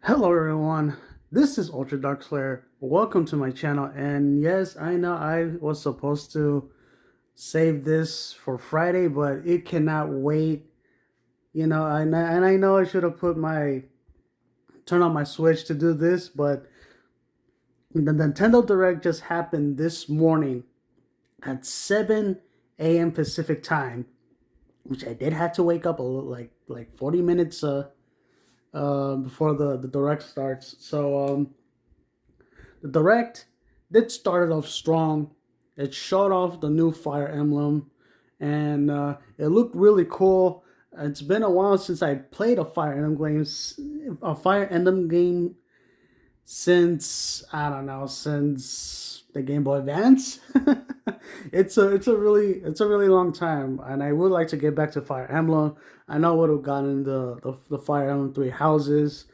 Hello everyone, this is Ultra Dark Slayer. Welcome to my channel, and yes, I know I was supposed to save this for Friday, but it cannot wait. I know I should have turn on my Switch to do this, but the Nintendo Direct just happened this morning at 7 a.m. Pacific time, which I did have to wake up a little, like 40 minutes before the Direct starts. So the Direct did start off strong. It showed off the new Fire Emblem, and it looked really cool. It's been a while since I played a Fire Emblem game since I don't know, since the Game Boy Advance. It's a really long time, and I would like to get back to Fire Emblem. I know I would have gotten the Fire Emblem Three Houses,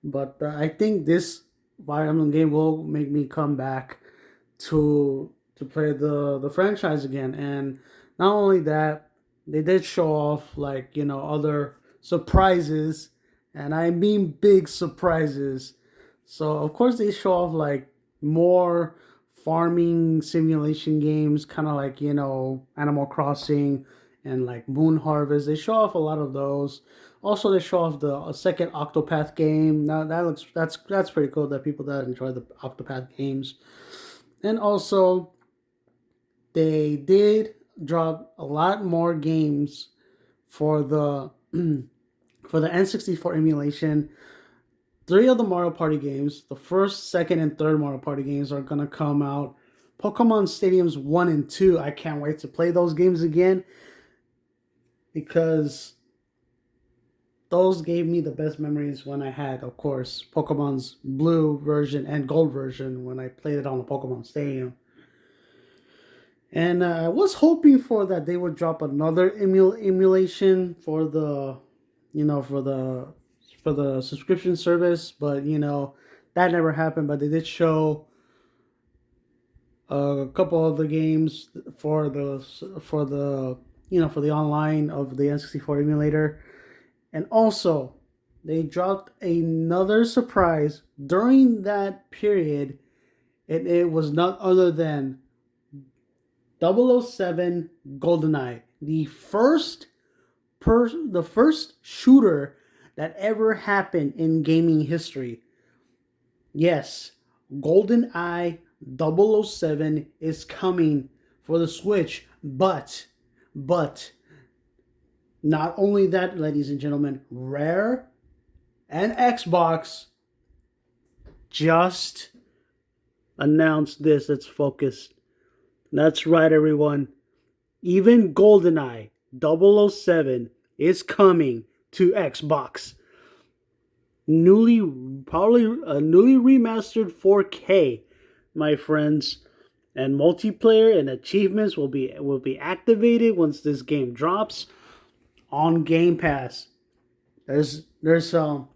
but I think this Fire Emblem game will make me come back to play the franchise again. And not only that, they did show off other surprises, and I mean big surprises. So of course they show off like more farming simulation games, kind of like Animal Crossing and like Moon Harvest. They show off a lot of those. Also, they show off the second Octopath game. Now that's pretty cool. That people that enjoy the Octopath games, and also they did drop a lot more games for the for the N64 emulation. Three of the Mario Party games, the first, second, and third Mario Party games, are gonna come out. Pokemon Stadiums 1 and 2, I can't wait to play those games again because those gave me the best memories when I had, of course, Pokemon's blue version and gold version when I played it on the Pokemon Stadium. And I was hoping for that they would drop another emulation for you know, for the subscription service, but that never happened. But they did show a couple of the games for the for the online of the N64 emulator, and also they dropped another surprise during that period, and it was none other than 007 GoldenEye, the first shooter that ever happened in gaming history. Yes, GoldenEye 007 is coming for the Switch, but not only that, ladies and gentlemen, Rare and Xbox just announced this. Let's focus. That's right, everyone. Even GoldenEye 007 is coming to Xbox. Probably a newly remastered 4K, my friends. And multiplayer and achievements will be activated once this game drops on Game Pass. That's all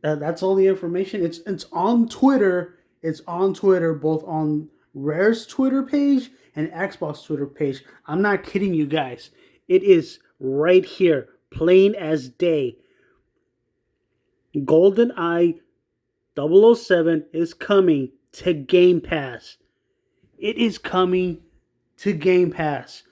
the information. It's on Twitter. It's on Twitter, both on Rare's Twitter page and Xbox Twitter page. I'm not kidding you guys. It is right here, plain as day. GoldenEye 007 is coming to Game Pass. It is coming to Game Pass.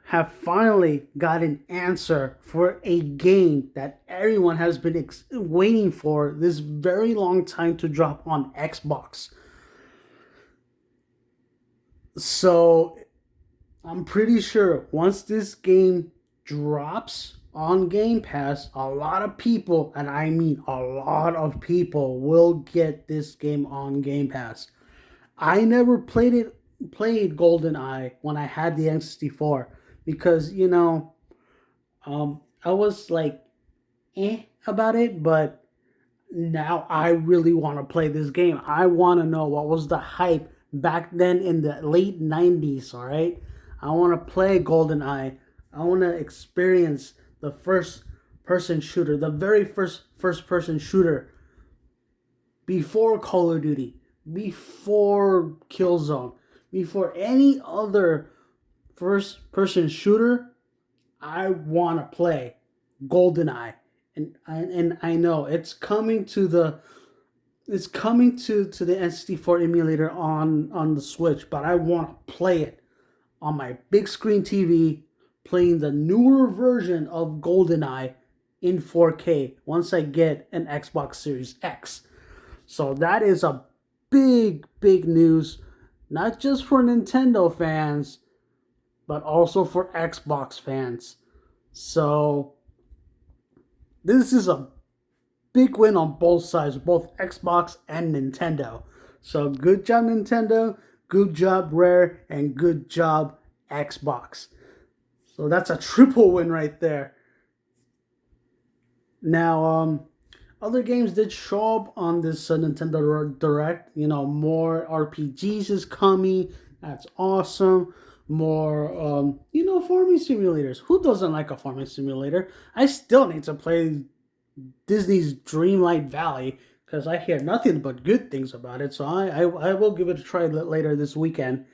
Have finally got an answer for a game that everyone has been waiting for this very long time to drop on Xbox. So I'm pretty sure once this game drops on Game Pass, a lot of people, and I mean a lot of people, will get this game on Game Pass. I never played GoldenEye when I had the N64 because I was like about it, but now I really want to play this game. I want to know what was the hype back then in the late 90s, all right? I want to play GoldenEye. I want to experience the first person shooter, the very first person shooter before Call of Duty, before Killzone, before any other first person shooter. I want to play GoldenEye. and I know it's coming to the N64 emulator on the Switch, but I want to play it on my big screen TV, playing the newer version of GoldenEye in 4K once I get an Xbox Series X. So that is a big news, not just for Nintendo fans, but also for Xbox fans. So this is a big win on both sides, both Xbox and Nintendo. So good job, Nintendo. Good job, Rare, and good job, Xbox. So that's a triple win right there. Now, other games did show up on this Nintendo Direct. You know, more RPGs is coming. That's awesome. More, farming simulators. Who doesn't like a farming simulator? I still need to play Disney's Dreamlight Valley because I hear nothing but good things about it. So I will give it a try later this weekend.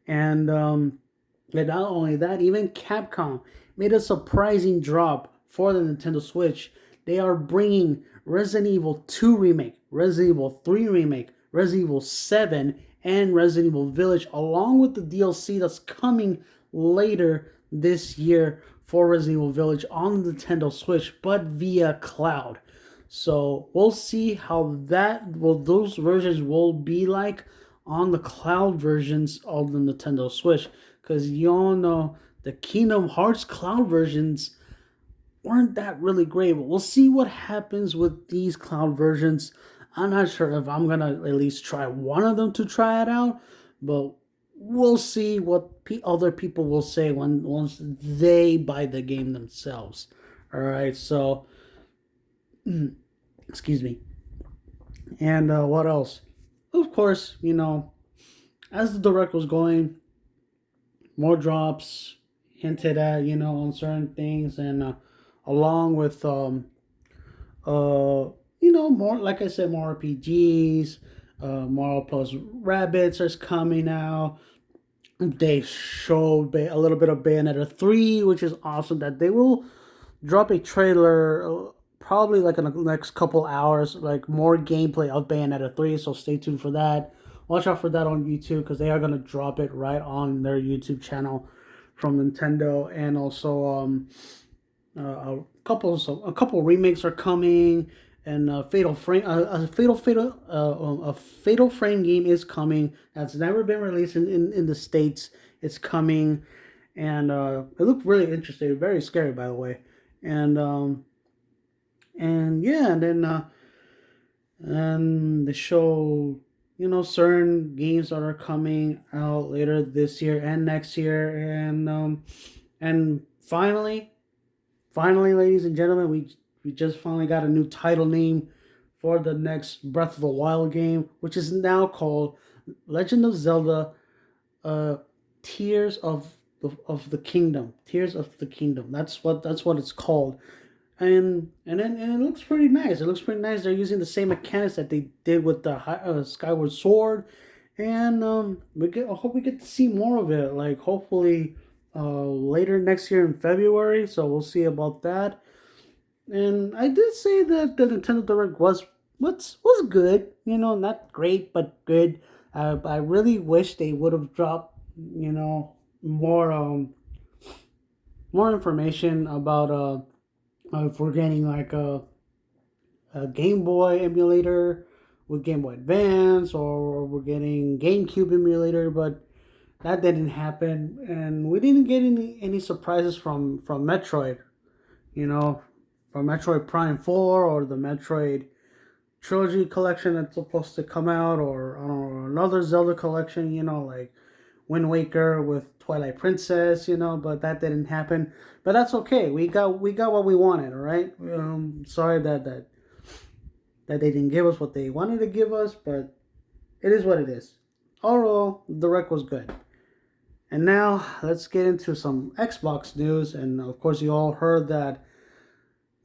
And not only that, even Capcom made a surprising drop for the Nintendo Switch. They are bringing Resident Evil 2 Remake, Resident Evil 3 Remake, Resident Evil 7, and Resident Evil Village, along with the DLC that's coming later this year for Resident Evil Village on the Nintendo Switch, but via cloud. So we'll see how those versions will be like on the cloud versions of the Nintendo Switch, because you all know the Kingdom Hearts cloud versions weren't that really great, but we'll see what happens with these cloud versions. I'm not sure if I'm gonna at least try one of them to try it out, but we'll see what other people will say once they buy the game themselves. All right, so excuse me. And what else? Of course, as the direct was going, more drops hinted at, on certain things, and along with more, like I said, more RPGs, Mario plus Rabbids is coming out. They showed a little bit of Bayonetta 3, which is awesome. That they will drop a trailer probably like in the next couple hours, like more gameplay of Bayonetta 3. So stay tuned for that. Watch out for that on YouTube because they are gonna drop it right on their YouTube channel from Nintendo, and also a couple remakes are coming, and a Fatal Frame game is coming. That's never been released in the States. It's coming, and it looked really interesting. Very scary, by the way, and yeah, and the show, certain games that are coming out later this year and next year, and finally, ladies and gentlemen, we just finally got a new title name for the next Breath of the Wild game, which is now called Legend of Zelda, uh, Tears of the Kingdom. Tears of the Kingdom. That's what it's called. And it looks pretty nice. It looks pretty nice. They're using the same mechanics that they did with the Skyward Sword, and I hope we get to see more of it. Like hopefully, later next year in February. So we'll see about that. And I did say that the Nintendo Direct was good. Not great, but good. I really wish they would have dropped, more more information about if we're getting like a Game Boy emulator with Game Boy Advance, or we're getting GameCube emulator, but that didn't happen, and we didn't get any surprises from Metroid, from Metroid Prime 4 or the Metroid trilogy collection that's supposed to come out, or I don't know, another Zelda collection, like Wind Waker with Twilight Princess, but that didn't happen. But that's okay. We got what we wanted, all right? Sorry that they didn't give us what they wanted to give us, but it is what it is. Overall, the Direct was good. And now let's get into some Xbox news. And of course, you all heard that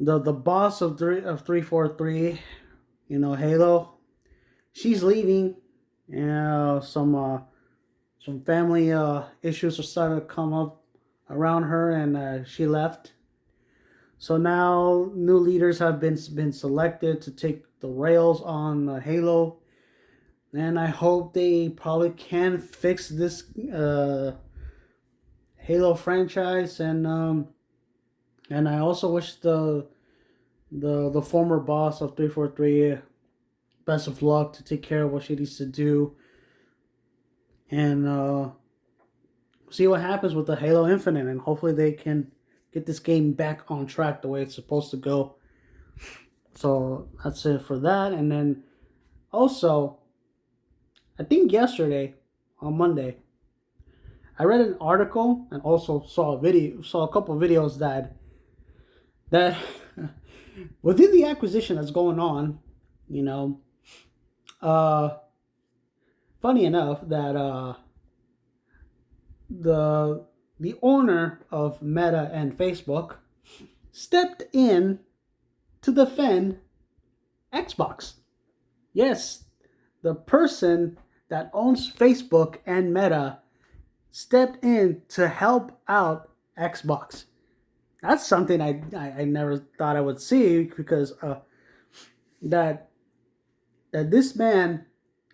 the boss of 343, Halo, she's leaving. Some family issues are starting to come up around her, and she left. So now new leaders have been selected to take the rails on Halo, and I hope they probably can fix this Halo franchise. And I also wish the former boss of 343 best of luck to take care of what she needs to do, and see what happens with the Halo Infinite, and hopefully they can get this game back on track the way it's supposed to go. So that's it for that. And then also, I think yesterday on Monday, I read an article and also saw a couple of videos that within the acquisition that's going on, you know, uh, funny enough that the owner of Meta and Facebook stepped in to defend Xbox. Yes, the person that owns Facebook and Meta stepped in to help out Xbox. That's something I never thought I would see, because that that this man,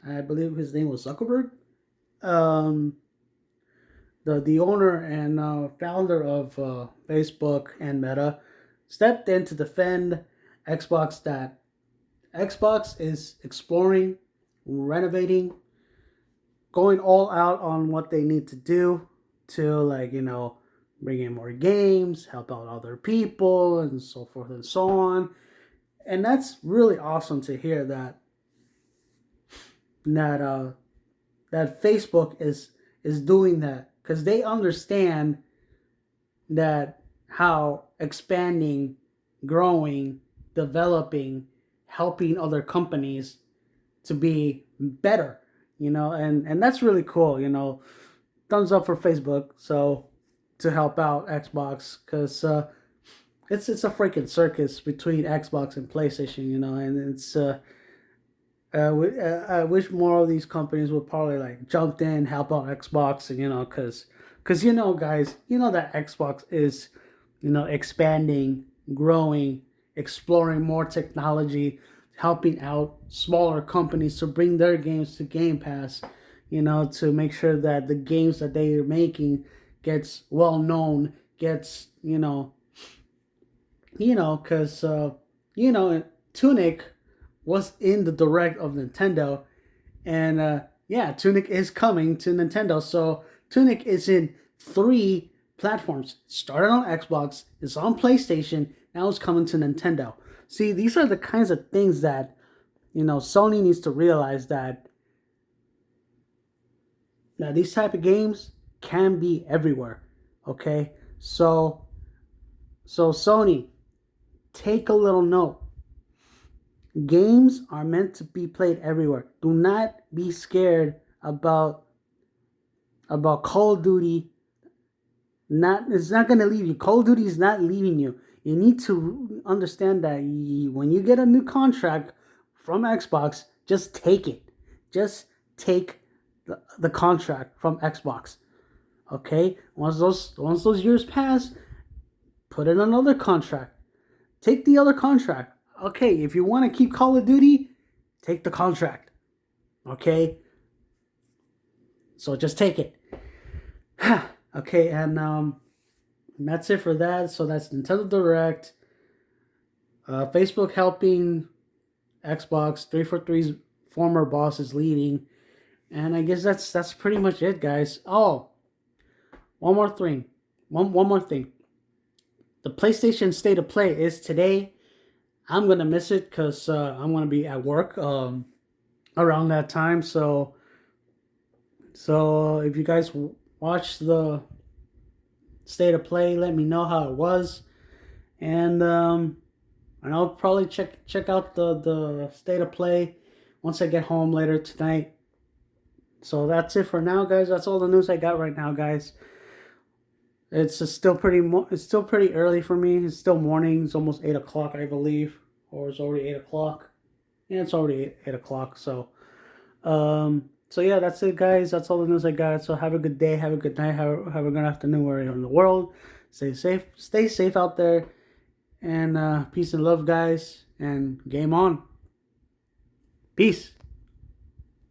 I believe his name was Zuckerberg, um, the owner and founder of Facebook and Meta, stepped in to defend Xbox. That Xbox is exploring, renovating, going all out on what they need to do to, like, bring in more games, help out other people, and so forth and so on. And that's really awesome to hear that that Facebook is doing that, because they understand that how expanding, growing, developing, helping other companies to be better, and that's really cool. Thumbs up for Facebook, so to help out Xbox, because it's a freaking circus between Xbox and PlayStation, and it's I wish more of these companies would probably like jumped in, help out Xbox, and because guys, that Xbox is expanding, growing, exploring more technology, helping out smaller companies to bring their games to Game Pass, to make sure that the games that they are making gets well known, gets because Tunic was in the direct of Nintendo, and yeah, Tunic is coming to Nintendo. So Tunic is in 3 platforms. Started on Xbox, it's on PlayStation, now it's coming to Nintendo. See, these are the kinds of things that Sony needs to realize, that these type of games can be everywhere. Okay, so Sony, take a little note. Games are meant to be played everywhere. Do not be scared about Call of Duty. It's not gonna leave you. Call of Duty is not leaving you. You need to understand that when you get a new contract from Xbox, just take it. Just take the contract from Xbox. Okay? Once those years pass, put in another contract. Take the other contract. Okay, if you want to keep Call of Duty, take the contract. Okay? So just take it. Okay, and that's it for that. So that's Nintendo Direct. Facebook helping Xbox. 343's former boss is leaving. And I guess that's pretty much it, guys. Oh, one more thing. One more thing. The PlayStation State of Play is today. I'm gonna miss it because I'm gonna be at work around that time. So if you guys watch the State of Play, let me know how it was, and I'll probably check out the State of Play once I get home later tonight. So that's it for now, guys. That's all the news I got right now, guys. It's still pretty early for me. It's still morning. It's almost 8 o'clock, I believe, or it's already 8 o'clock. Yeah, it's already 8 o'clock. So yeah, that's it, guys. That's all the news I got. So have a good day. Have a good night. Have a good afternoon wherever you're in the world. Stay safe. Stay safe out there. And peace and love, guys. And game on. Peace.